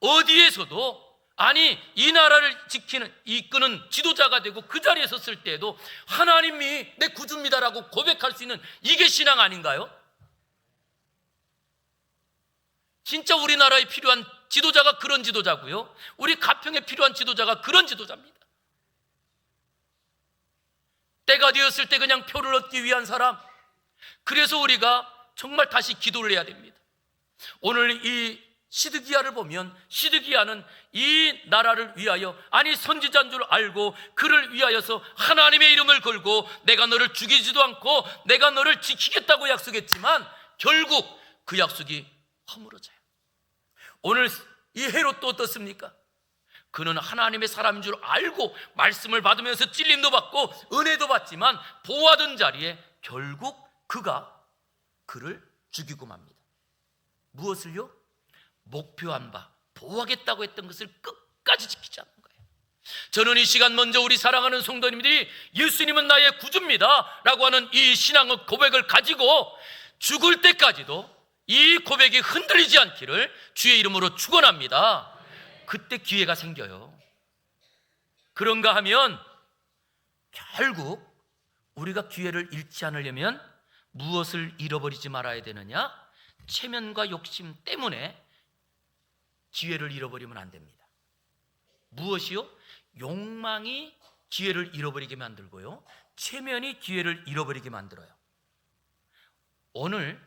어디에서도 이 나라를 이끄는 지도자가 되고 그 자리에 섰을 때에도 하나님이 내 구주입니다라고 고백할 수 있는 이게 신앙 아닌가요? 진짜 우리나라에 필요한 지도자가 그런 지도자고요, 우리 가평에 필요한 지도자가 그런 지도자입니다. 때가 되었을 때 그냥 표를 얻기 위한 사람. 그래서 우리가 정말 다시 기도를 해야 됩니다. 오늘 이 시드기야를 보면 시드기야는 이 나라를 위하여, 선지자인 줄 알고 그를 위하여서 하나님의 이름을 걸고 내가 너를 죽이지도 않고 내가 너를 지키겠다고 약속했지만 결국 그 약속이 허물어져요. 오늘 이 헤롯도 어떻습니까? 그는 하나님의 사람인 줄 알고 말씀을 받으면서 찔림도 받고 은혜도 받지만 보호하던 자리에 결국 그가 그를 죽이고 맙니다. 무엇을요? 목표한 바, 보호하겠다고 했던 것을 끝까지 지키지 않는 거예요. 저는 이 시간 먼저 우리 사랑하는 성도님들이 예수님은 나의 구주입니다 라고 하는 이 신앙의 고백을 가지고 죽을 때까지도 이 고백이 흔들리지 않기를 주의 이름으로 축원합니다. 그때 기회가 생겨요. 그런가 하면 결국 우리가 기회를 잃지 않으려면 무엇을 잃어버리지 말아야 되느냐? 체면과 욕심 때문에 기회를 잃어버리면 안 됩니다. 무엇이요? 욕망이 기회를 잃어버리게 만들고요, 체면이 기회를 잃어버리게 만들어요. 오늘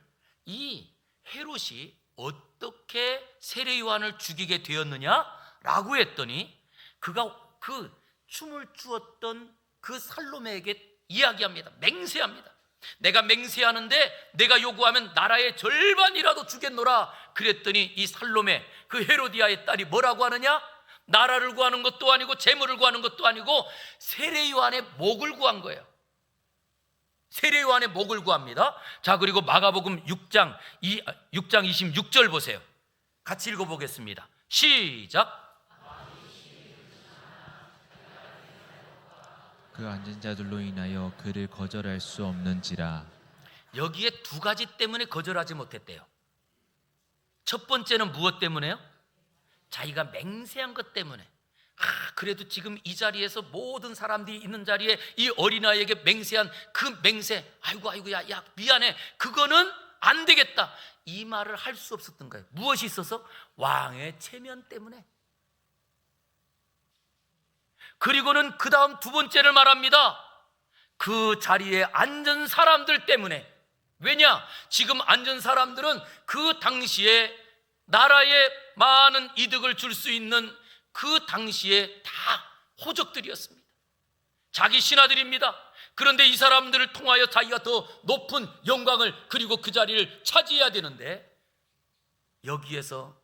이 헤롯이 어떻게 세례 요한을 죽이게 되었느냐라고 했더니 그가 그 춤을 추었던 그 살로메에게 이야기합니다. 맹세합니다. 내가 맹세하는데 내가 요구하면 나라의 절반이라도 주겠노라. 그랬더니 이 살로메, 그 헤로디아의 딸이 뭐라고 하느냐? 나라를 구하는 것도 아니고 재물을 구하는 것도 아니고 세례 요한의 목을 구한 거예요. 세례 요한의 목을 구합니다. 자, 그리고 마가복음 6장 26절 보세요. 같이 읽어보겠습니다. 시작. 그 앉은 자들로 인하여 그를 거절할 수 없는지라. 여기에 두 가지 때문에 거절하지 못했대요. 첫 번째는 무엇 때문에요? 자기가 맹세한 것 때문에. 그래도 지금 이 자리에서 모든 사람들이 있는 자리에 이 어린아이에게 맹세한 그 맹세, 아이고 야 미안해, 그거는 안 되겠다, 이 말을 할 수 없었던 거예요. 무엇이 있어서? 왕의 체면 때문에. 그리고는 그 다음 두 번째를 말합니다. 그 자리에 앉은 사람들 때문에. 왜냐? 지금 앉은 사람들은 그 당시에 나라에 많은 이득을 줄 수 있는 그 당시에 다 호족들이었습니다. 자기 신하들입니다. 그런데 이 사람들을 통하여 자기가 더 높은 영광을, 그리고 그 자리를 차지해야 되는데, 여기에서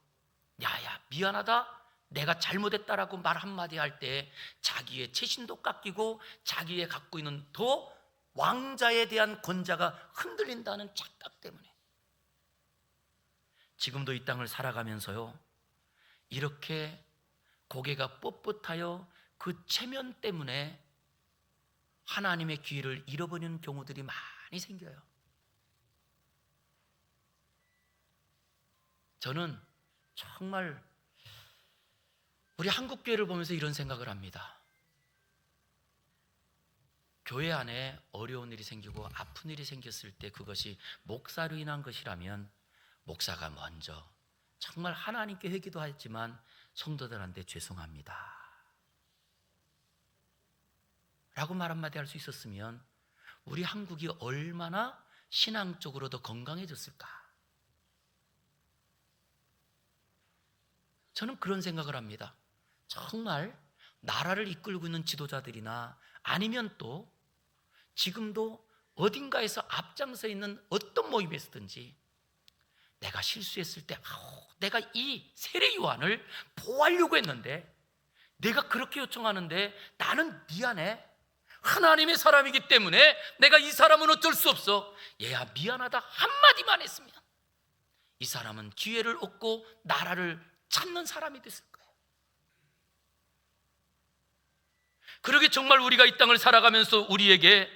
야야 미안하다, 내가 잘못했다라고 말 한마디 할 때 자기의 체신도 깎이고 자기의 갖고 있는 더 왕자에 대한 권자가 흔들린다는 착각 때문에. 지금도 이 땅을 살아가면서요, 이렇게 고개가 뻣뻣하여 그 체면 때문에 하나님의 기회를 잃어버리는 경우들이 많이 생겨요. 저는 정말 우리 한국교회를 보면서 이런 생각을 합니다. 교회 안에 어려운 일이 생기고 아픈 일이 생겼을 때 그것이 목사로 인한 것이라면 목사가 먼저 정말 하나님께 회개도 하지만 성도들한테 죄송합니다 라고 말 한마디 할 수 있었으면 우리 한국이 얼마나 신앙적으로 더 건강해졌을까. 저는 그런 생각을 합니다. 정말 나라를 이끌고 있는 지도자들이나 아니면 또 지금도 어딘가에서 앞장서 있는 어떤 모임에서든지 내가 실수했을 때 내가 이 세례 요한을 보호하려고 했는데, 내가 그렇게 요청하는데 나는 미안해, 하나님의 사람이기 때문에 내가 이 사람은 어쩔 수 없어, 얘야 미안하다 한마디만 했으면 이 사람은 기회를 얻고 나라를 찾는 사람이 됐을 거예요. 그러게 정말 우리가 이 땅을 살아가면서 우리에게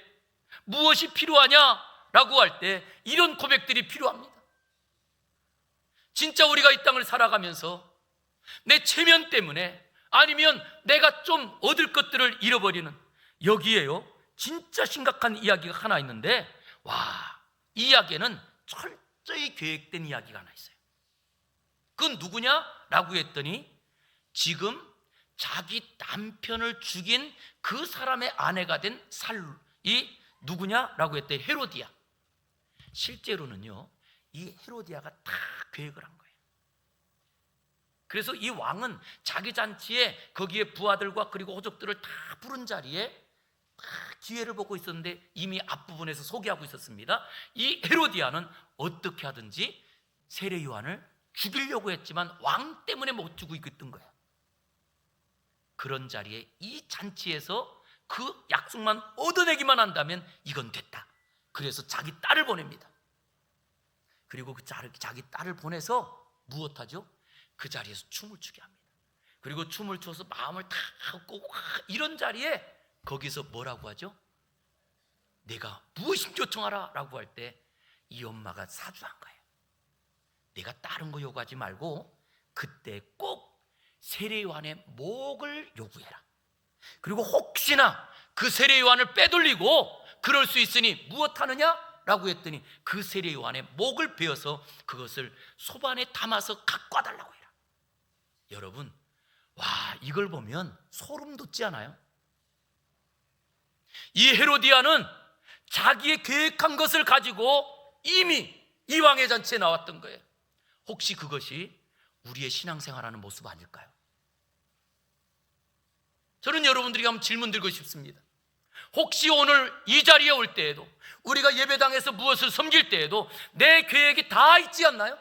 무엇이 필요하냐라고 할 때 이런 고백들이 필요합니다. 진짜 우리가 이 땅을 살아가면서 내 체면 때문에 아니면 내가 좀 얻을 것들을 잃어버리는, 여기에요 진짜 심각한 이야기가 하나 있는데, 이 이야기에는 철저히 계획된 이야기가 하나 있어요. 그건 누구냐라고 했더니 지금 자기 남편을 죽인 그 사람의 아내가 된 이 누구냐라고 했더니 헤로디아. 실제로는요 이 헤로디아가 다 계획을 한 거예요. 그래서 이 왕은 자기 잔치에 거기에 부하들과 그리고 호족들을 다 부른 자리에 다 기회를 보고 있었는데 이미 앞부분에서 소개하고 있었습니다. 이 헤로디아는 어떻게 하든지 세례 요한을 죽이려고 했지만 왕 때문에 못 죽고 있던 거예요. 그런 자리에 이 잔치에서 그 약속만 얻어내기만 한다면 이건 됐다. 그래서 자기 딸을 보냅니다. 그리고 그 자기 딸을 보내서 무엇하죠? 그 자리에서 춤을 추게 합니다. 그리고 춤을 춰서 마음을 다 갖고 이런 자리에 거기서 뭐라고 하죠? 내가 무엇인지 요청하라 라고 할 때 이 엄마가 사주한 거예요. 내가 다른 거 요구하지 말고 그때 꼭 세례 요한의 목을 요구해라. 그리고 혹시나 그 세례 요한을 빼돌리고 그럴 수 있으니 무엇하느냐? 라고 했더니 그 세례 요한의 목을 베어서 그것을 소반에 담아서 갖고 와달라고 해라. 여러분, 이걸 보면 소름 돋지 않아요? 이 헤로디아는 자기의 계획한 것을 가지고 이미 이 왕의 잔치에 나왔던 거예요. 혹시 그것이 우리의 신앙생활하는 모습 아닐까요? 저는 여러분들에게 한번 질문 드리고 싶습니다. 혹시 오늘 이 자리에 올 때에도, 우리가 예배당에서 무엇을 섬길 때에도 내 계획이 다 있지 않나요?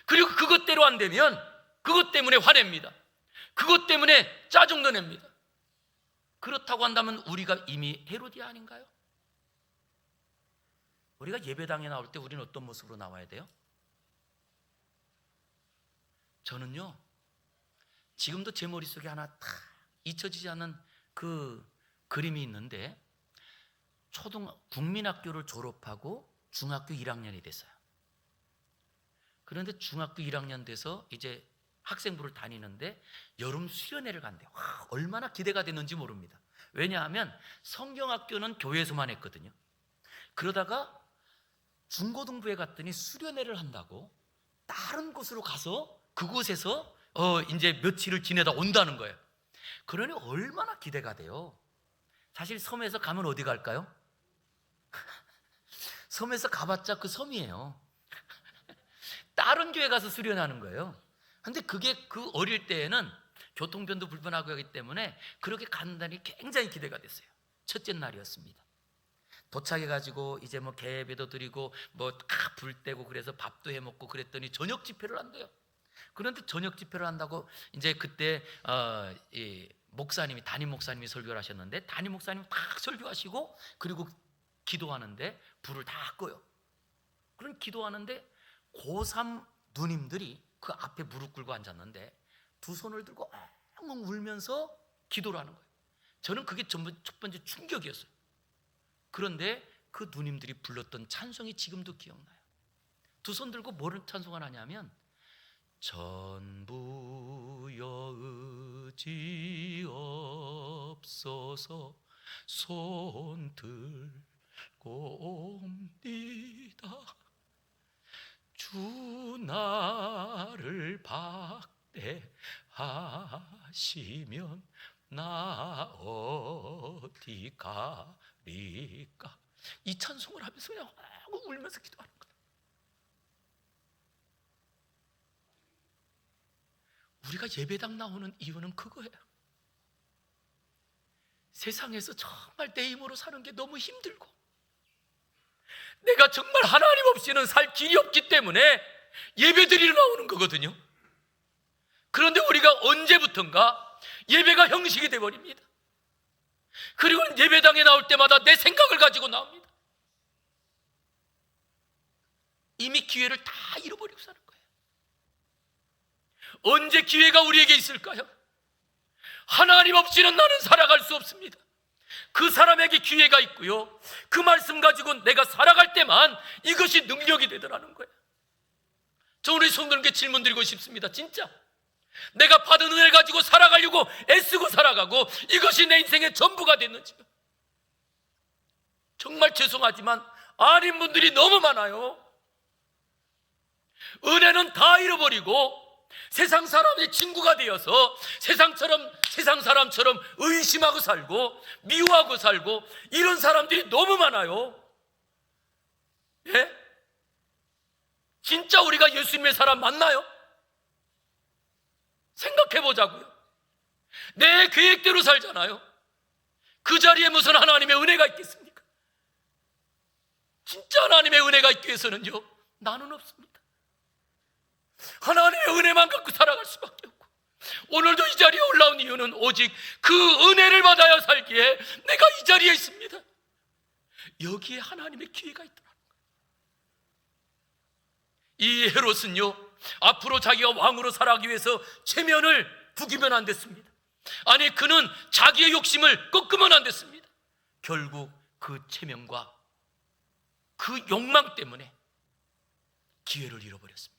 그리고 그것대로 안 되면 그것 때문에 화냅니다. 그것 때문에 짜증도 냅니다. 그렇다고 한다면 우리가 이미 헤로디아 아닌가요? 우리가 예배당에 나올 때 우리는 어떤 모습으로 나와야 돼요? 저는요 지금도 제 머릿속에 하나 다 잊혀지지 않는 그 그림이 있는데 국민학교를 졸업하고 중학교 1학년이 됐어요. 그런데 중학교 1학년 돼서 이제 학생부를 다니는데 여름 수련회를 간대요. 얼마나 기대가 됐는지 모릅니다. 왜냐하면 성경학교는 교회에서만 했거든요. 그러다가 중고등부에 갔더니 수련회를 한다고 다른 곳으로 가서 그곳에서 이제 며칠을 지내다 온다는 거예요. 그러니 얼마나 기대가 돼요. 사실 섬에서 가면 어디 갈까요? 섬에서 가봤자 그 섬이에요. 다른 교회 가서 수련하는 거예요. 근데 그게 그 어릴 때에는 교통편도 불편하고 하기 때문에 그렇게 간다니 굉장히 기대가 됐어요. 첫째 날이었습니다. 도착해가지고 이제 뭐 개배도 드리고 뭐 불 떼고 그래서 밥도 해 먹고 그랬더니 저녁 집회를 한대요. 그런데 저녁 집회를 한다고 이제 그때 이 목사님이 담임 목사님이 설교를 하셨는데 담임 목사님 딱 설교하시고 그리고 기도하는데 불을 다 꺼요. 그럼 기도하는데 고3 누님들이 그 앞에 무릎 꿇고 앉았는데 두 손을 들고 엉엉 울면서 기도를 하는 거예요. 저는 그게 첫 번째 충격이었어요. 그런데 그 누님들이 불렀던 찬송이 지금도 기억나요. 두 손 들고 뭐를 찬송하냐면 전부여 의지 없어서 손 들고 옵니다. 주 나를 박대하시면 나 어디 가리까. 이 찬송을 하면서 그냥 울면서 기도하는 거예요. 우리가 예배당 나오는 이유는 그거예요. 세상에서 정말 내 힘으로 사는 게 너무 힘들고 내가 정말 하나님 없이는 살 길이 없기 때문에 예배드리러 나오는 거거든요. 그런데 우리가 언제부턴가 예배가 형식이 돼버립니다. 그리고 예배당에 나올 때마다 내 생각을 가지고 나옵니다. 이미 기회를 다 잃어버리고 사는 거예요. 언제 기회가 우리에게 있을까요? 하나님 없이는 나는 살아갈 수 없습니다. 그 사람에게 기회가 있고요, 그 말씀 가지고 내가 살아갈 때만 이것이 능력이 되더라는 거예요. 저 우리 성도님께 질문 드리고 싶습니다. 진짜 내가 받은 은혜를 가지고 살아가려고 애쓰고 살아가고 이것이 내 인생의 전부가 됐는지요? 정말 죄송하지만 아닌 분들이 너무 많아요. 은혜는 다 잃어버리고 세상 사람의 친구가 되어서 세상 사람처럼 의심하고 살고 미워하고 살고 이런 사람들이 너무 많아요. 예? 진짜 우리가 예수님의 사람 맞나요? 생각해 보자고요. 내 계획대로 살잖아요. 그 자리에 무슨 하나님의 은혜가 있겠습니까? 진짜 하나님의 은혜가 있기 위해서는요, 나는 없습니다. 하나님의 은혜만 갖고 살아갈 수밖에 없고, 오늘도 이 자리에 올라온 이유는 오직 그 은혜를 받아야 살기에 내가 이 자리에 있습니다. 여기에 하나님의 기회가 있더라는 거예요. 이 헤롯은요, 앞으로 자기가 왕으로 살아가기 위해서 체면을 부기면 안 됐습니다. 아니, 그는 자기의 욕심을 꺾으면 안 됐습니다. 결국 그 체면과 그 욕망 때문에 기회를 잃어버렸습니다.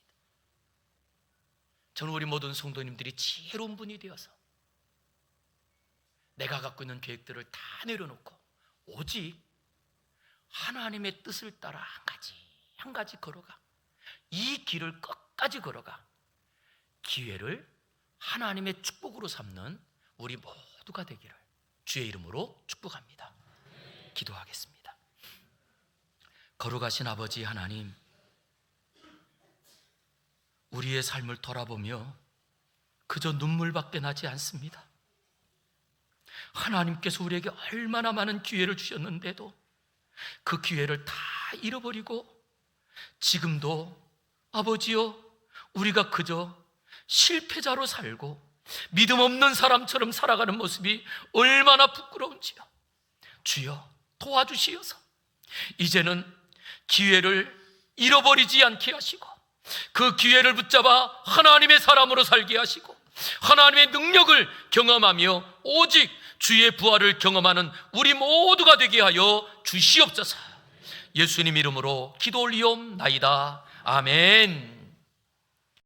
저는 우리 모든 성도님들이 지혜로운 분이 되어서 내가 갖고 있는 계획들을 다 내려놓고 오직 하나님의 뜻을 따라 한 가지 걸어가, 이 길을 끝까지 걸어가 기회를 하나님의 축복으로 삼는 우리 모두가 되기를 주의 이름으로 축복합니다. 기도하겠습니다. 거룩하신 아버지 하나님, 우리의 삶을 돌아보며 그저 눈물밖에 나지 않습니다. 하나님께서 우리에게 얼마나 많은 기회를 주셨는데도 그 기회를 다 잃어버리고 지금도 아버지여, 우리가 그저 실패자로 살고 믿음 없는 사람처럼 살아가는 모습이 얼마나 부끄러운지요. 주여 도와주시어서 이제는 기회를 잃어버리지 않게 하시고 그 기회를 붙잡아 하나님의 사람으로 살게 하시고 하나님의 능력을 경험하며 오직 주의 부활을 경험하는 우리 모두가 되게 하여 주시옵소서. 예수님 이름으로 기도 올리옵나이다. 아멘.